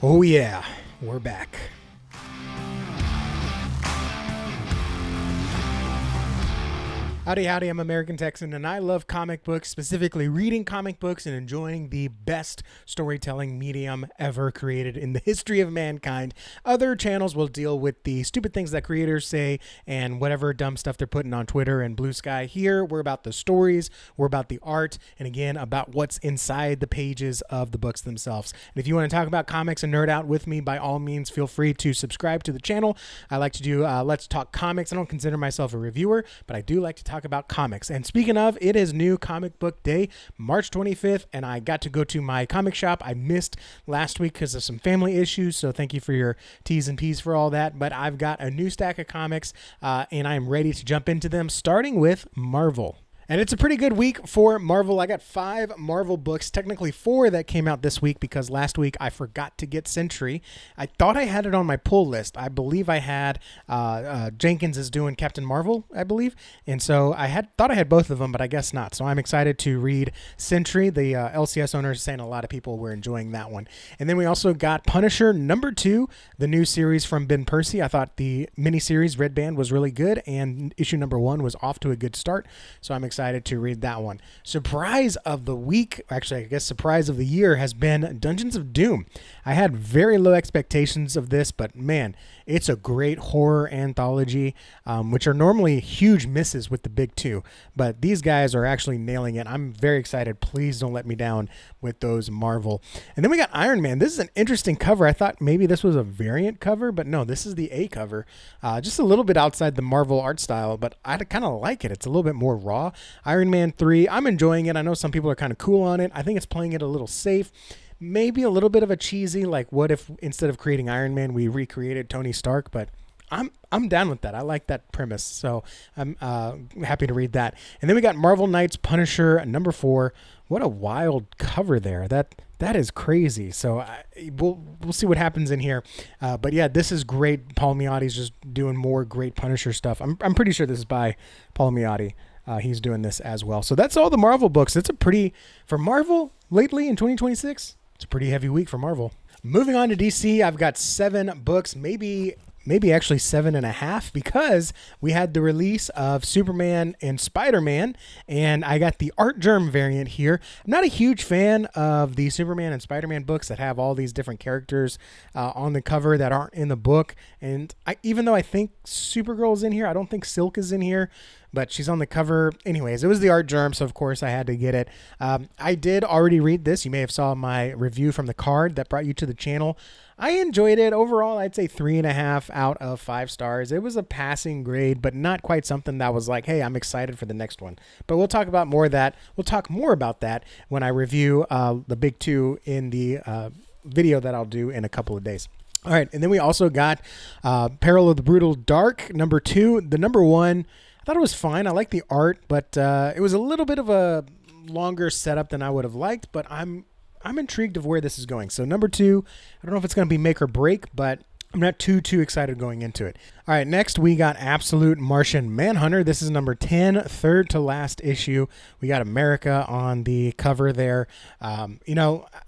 Oh yeah, we're back. Howdy, howdy, I'm American Texan, and I love comic books, specifically reading comic books and enjoying the best storytelling medium ever created in the history of mankind. Other channels will deal with the stupid things that creators say and whatever dumb stuff they're putting on Twitter and Blue Sky. Here, we're about the stories, we're about the art, and again, about what's inside the pages of the books themselves. And if you want to talk about comics and nerd out with me, by all means, feel free to subscribe to the channel. I like to do Let's Talk Comics. I don't consider myself a reviewer, but I do like to talk about comics. And speaking of, it is new comic book day, March 25th, and I got to go to my comic shop. I missed last week because of some family issues, so thank you for your T's and P's for all that. But I've got a new stack of comics, and I am ready to jump into them, starting with Marvel. And it's a pretty good week for Marvel. I got 5 Marvel books, technically 4 that came out this week because last week I forgot to get Sentry. I thought I had it on my pull list. I believe I had Jenkins is doing Captain Marvel, I believe. And so thought I had both of them, but I guess not. So I'm excited to read Sentry. The LCS owner is saying a lot of people were enjoying that one. And then we also got Punisher #2, the new series from Ben Percy. I thought the miniseries Red Band was really good, and issue #1 was off to a good start. So I'm excited to read that one. Surprise of the week, actually I guess surprise of the year, has been Dungeons of Doom. I had very low expectations of this, but man, it's a great horror anthology, which are normally huge misses with the big two, but these guys are actually nailing it. I'm very excited. Please don't let me down with those Marvel. And then we got Iron Man. This is an interesting cover. I thought maybe this was a variant cover, but no, this is the A cover. Just a little bit outside the Marvel art style, but I kind of like it. It's a little bit more raw. Iron Man 3, I'm enjoying it. I know some people are kind of cool on it. I think it's playing it a little safe. Maybe a little bit of a cheesy, like what if instead of creating Iron Man, we recreated Tony Stark, but I'm down with that. I like that premise, so I'm happy to read that. And then we got Marvel Knights Punisher #4. What a wild cover there. That is crazy. So we'll see what happens in here. But yeah, this is great. Paul Miotti's just doing more great Punisher stuff. I'm pretty sure this is by Paul Miotti. He's doing this as well. So that's all the Marvel books. It's for Marvel lately in 2026, it's a pretty heavy week for Marvel. Moving on to DC, I've got 7 books, maybe actually 7.5, because we had the release of Superman and Spider-Man, and I got the Art Germ variant here. I'm not a huge fan of the Superman and Spider-Man books that have all these different characters on the cover that aren't in the book. And even though I think Supergirl is in here, I don't think Silk is in here, but she's on the cover. Anyways, it was the Art Germ, so of course I had to get it. I did already read this. You may have saw my review from the card that brought you to the channel. I enjoyed it. Overall, I'd say 3.5 out of 5 stars. It was a passing grade, but not quite something that was like, hey, I'm excited for the next one. But we'll talk about more of that. We'll talk more about that when I review the big 2 in the video that I'll do in a couple of days. All right, and then we also got Peril of the Brutal Dark #2. The #1, I thought it was fine. I like the art, but it was a little bit of a longer setup than I would have liked, but I'm intrigued of where this is going. So #2, I don't know if it's going to be make or break, but I'm not too excited going into it. All right, next we got Absolute Martian Manhunter. This is #10, third to last issue. We got America on the cover there.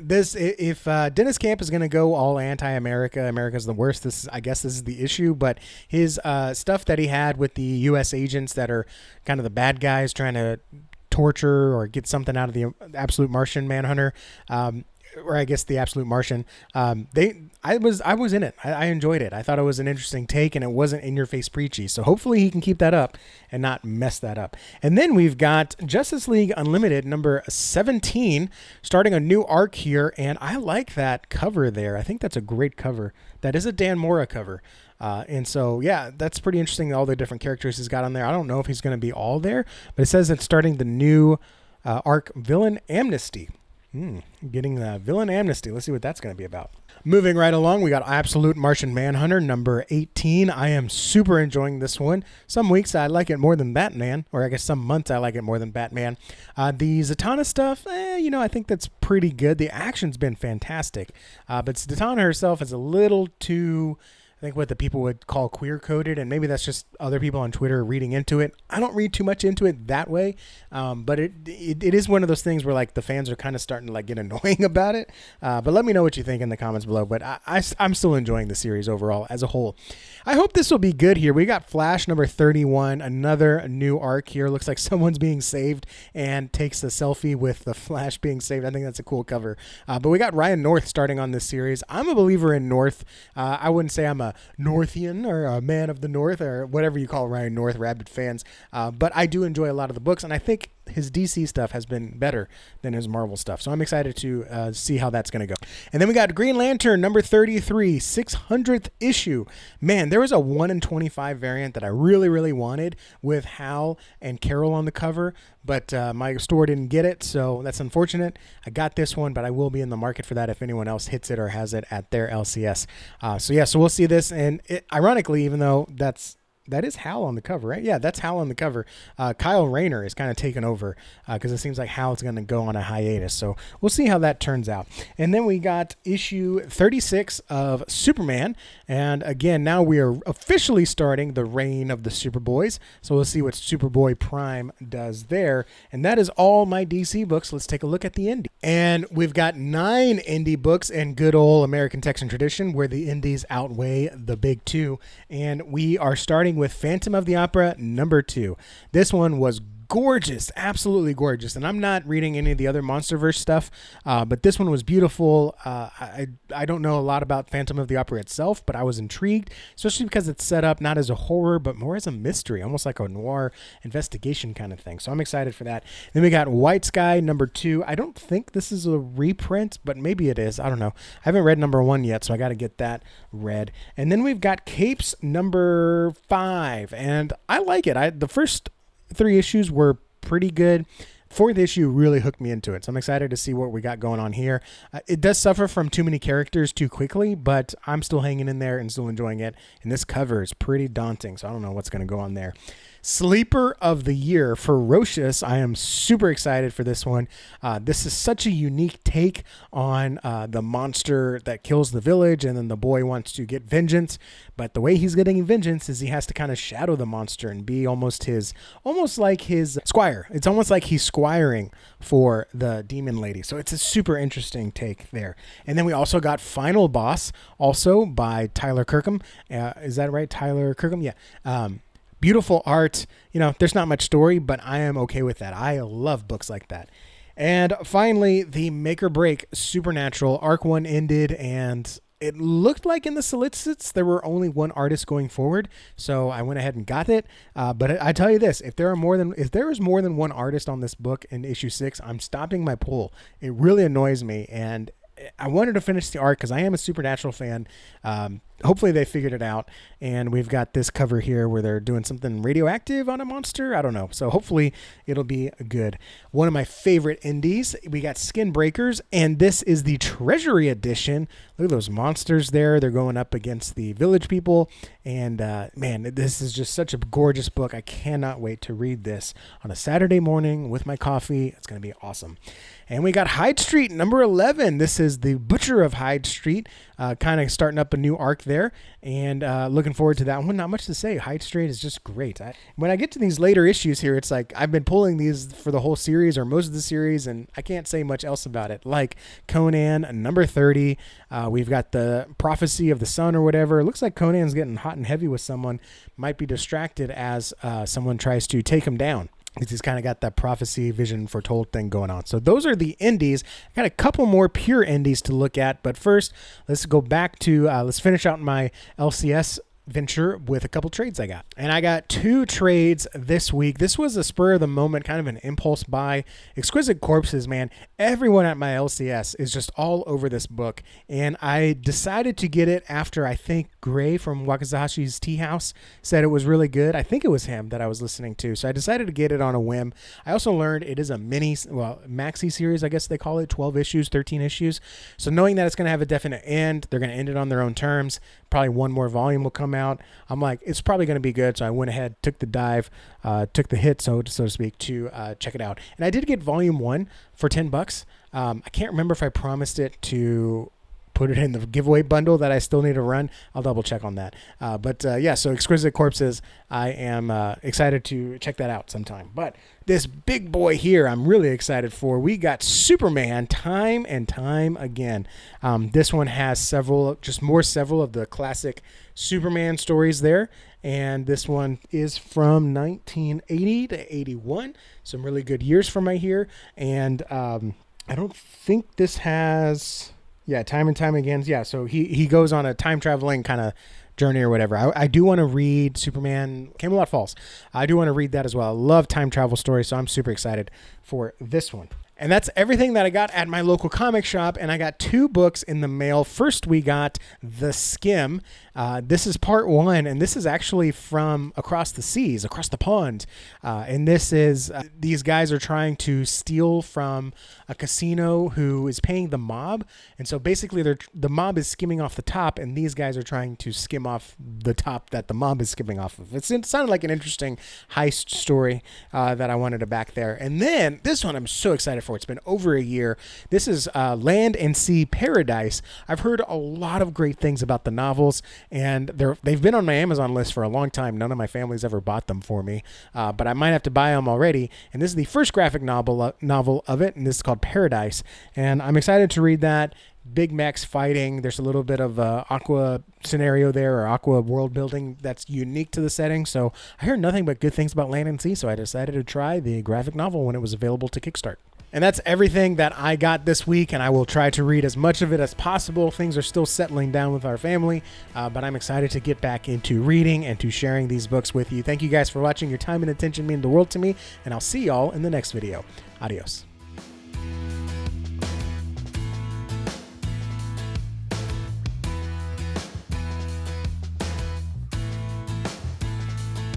This if Dennis Camp is going to go all anti-America, America's the worst. I guess this is the issue. But his stuff that he had with the U.S. agents that are kind of the bad guys trying to torture or get something out of the Absolute Martian Manhunter, or I guess the Absolute Martian. I was in it. I enjoyed it. I thought it was an interesting take, and it wasn't in your face preachy. So hopefully he can keep that up and not mess that up. And then we've got Justice League Unlimited #17, starting a new arc here, and I like that cover there. I think that's a great cover. That is a Dan Mora cover. And so, yeah, that's pretty interesting, all the different characters he's got on there. I don't know if he's going to be all there, but it says it's starting the new arc, Villain Amnesty. Getting the Villain Amnesty. Let's see what that's going to be about. Moving right along, we got Absolute Martian Manhunter #18. I am super enjoying this one. Some weeks I like it more than Batman, or I guess some months I like it more than Batman. The Zatanna stuff, I think that's pretty good. The action's been fantastic, but Zatanna herself is a little too think what the people would call queer coded, and maybe that's just other people on Twitter reading into it. I don't read too much into it that way, but it is one of those things where like the fans are kind of starting to like get annoying about it. But let me know what you think in the comments below. But I'm still enjoying the series overall as a whole. I hope this will be good here. We got Flash number 31, another new arc here. Looks like someone's being saved and takes a selfie with the Flash being saved. I think that's a cool cover. But we got Ryan North starting on this series. I'm a believer in North. I wouldn't say I'm a Northian or a man of the North or whatever you call Ryan North, rabid fans. But I do enjoy a lot of the books, and I think his DC stuff has been better than his Marvel stuff. So I'm excited to see how that's going to go. And then we got Green Lantern number 33, 600th issue. Man, there was a 1 in 25 variant that I really, really wanted with Hal and Carol on the cover, but my store didn't get it, so that's unfortunate. I got this one, but I will be in the market for that if anyone else hits it or has it at their LCS. So we'll see this. And ironically, even though that is Hal on the cover, right? Yeah, that's Hal on the cover. Kyle Rayner is kind of taken over because it seems like Hal's going to go on a hiatus. So we'll see how that turns out. And then we got issue 36 of Superman. And again, now we are officially starting the reign of the Superboys. So we'll see what Superboy Prime does there. And that is all my DC books. Let's take a look at the indie. And we've got 9 indie books in good old American Texan tradition where the indies outweigh the big two. And we are starting with Phantom of the Opera number 2. This one was gorgeous, absolutely gorgeous. And I'm not reading any of the other MonsterVerse stuff, but this one was beautiful. I don't know a lot about Phantom of the Opera itself, but I was intrigued, especially because it's set up not as a horror, but more as a mystery, almost like a noir investigation kind of thing. So I'm excited for that. Then we got White Sky number 2. I don't think this is a reprint, but maybe it is. I don't know. I haven't read number 1 yet, so I got to get that read. And then we've got Capes number 5, and I like it. The first 3 issues were pretty good. 4th issue really hooked me into it. So I'm excited to see what we got going on here. It does suffer from too many characters too quickly, but I'm still hanging in there and still enjoying it. And this cover is pretty daunting, so I don't know what's going to go on there. Sleeper of the Year, Ferocious. I am super excited for this one. This is such a unique take on the monster that kills the village, and then the boy wants to get vengeance. But the way he's getting vengeance is he has to kind of shadow the monster and be almost like his squire. It's almost like he's squiring for the demon lady. So it's a super interesting take there. And then we also got Final Boss, also by Tyler Kirkham. Is that right? Tyler Kirkham? Yeah. Beautiful art. There's not much story, but I am okay with that. I love books like that. And finally, the Make or Break Supernatural Arc 1 ended, and it looked like in the solicits there were only one artist going forward, so I went ahead and got it. But I tell you this: if there is more than one artist on this book in issue 6, I'm stopping my pull. It really annoys me, and I wanted to finish the arc because I am a Supernatural fan. Hopefully they figured it out, and we've got this cover here where they're doing something radioactive on a monster. I don't know. So hopefully it'll be good. One of my favorite indies, we got Skin Breakers, and this is the Treasury Edition. Look at those monsters there. They're going up against the village people, and man, this is just such a gorgeous book. I cannot wait to read this on a Saturday morning with my coffee. It's going to be awesome. And we got Hyde Street number 11. This is the Butcher of Hyde Street, kind of starting up a new arc there, and looking forward to that one. Not much to say. Hyde Street is just great. When I get to these later issues here, it's like I've been pulling these for the whole series or most of the series, and I can't say much else about it. Like Conan number 30. We've got the Prophecy of the Sun or whatever. It looks like Conan's getting hot and heavy with someone. Might be distracted as someone tries to take him down. He's kind of got that prophecy, vision, foretold thing going on. So those are the indies. I got a couple more pure indies to look at. But first, let's go back to, let's finish out my LCS venture with a couple trades I got. And I got 2 trades this week. This was a spur of the moment, kind of an impulse buy. Exquisite Corpses, man. Everyone at my LCS is just all over this book. And I decided to get it after I think Gray from Wakazahashi's Tea House said it was really good. I think it was him that I was listening to. So I decided to get it on a whim. I also learned it is a maxi series, I guess they call it, 12 issues, 13 issues. So knowing that it's going to have a definite end, they're going to end it on their own terms. Probably one more volume will come out. I'm like, it's probably going to be good. So I went ahead, took the dive, took the hit, so to speak, to check it out. And I did get volume 1 for $10. I can't remember if I promised it to put it in the giveaway bundle that I still need to run. I'll double check on that. Yeah, so Exquisite Corpses, I am excited to check that out sometime. But this big boy here, I'm really excited for. We got Superman time and time again. This one has several of the classic Superman stories there. And this one is from 1980 to 81. Some really good years from right here. And I don't think this has... Yeah, time and time again. Yeah, so he goes on a time traveling kind of journey or whatever. I do want to read Superman Camelot Falls. I do want to read that as well. I love time travel stories, so I'm super excited for this one. And that's everything that I got at my local comic shop, and I got 2 books in the mail. First, we got The Skim. This is part 1, and this is actually from across the seas, across the pond. And this is, these guys are trying to steal from a casino who is paying the mob. And so basically the mob is skimming off the top, and these guys are trying to skim off the top that the mob is skimming off of. It sounded like an interesting heist story that I wanted to back there. And then this one I'm so excited for. It's been over a year. This is Land and Sea Paradise. I've heard a lot of great things about the novels, and they've been on my Amazon list for a long time. None of my family's ever bought them for me, but I might have to buy them already. And this is the first graphic novel of it, and this is called Paradise. And I'm excited to read that. Big mechs fighting. There's a little bit of aqua scenario there, or aqua world building that's unique to the setting. So I heard nothing but good things about Land and Sea, so I decided to try the graphic novel when it was available to Kickstart. And that's everything that I got this week, and I will try to read as much of it as possible. Things are still settling down with our family, but I'm excited to get back into reading and to sharing these books with you. Thank you guys for watching. Your time and attention mean the world to me, and I'll see y'all in the next video. Adios.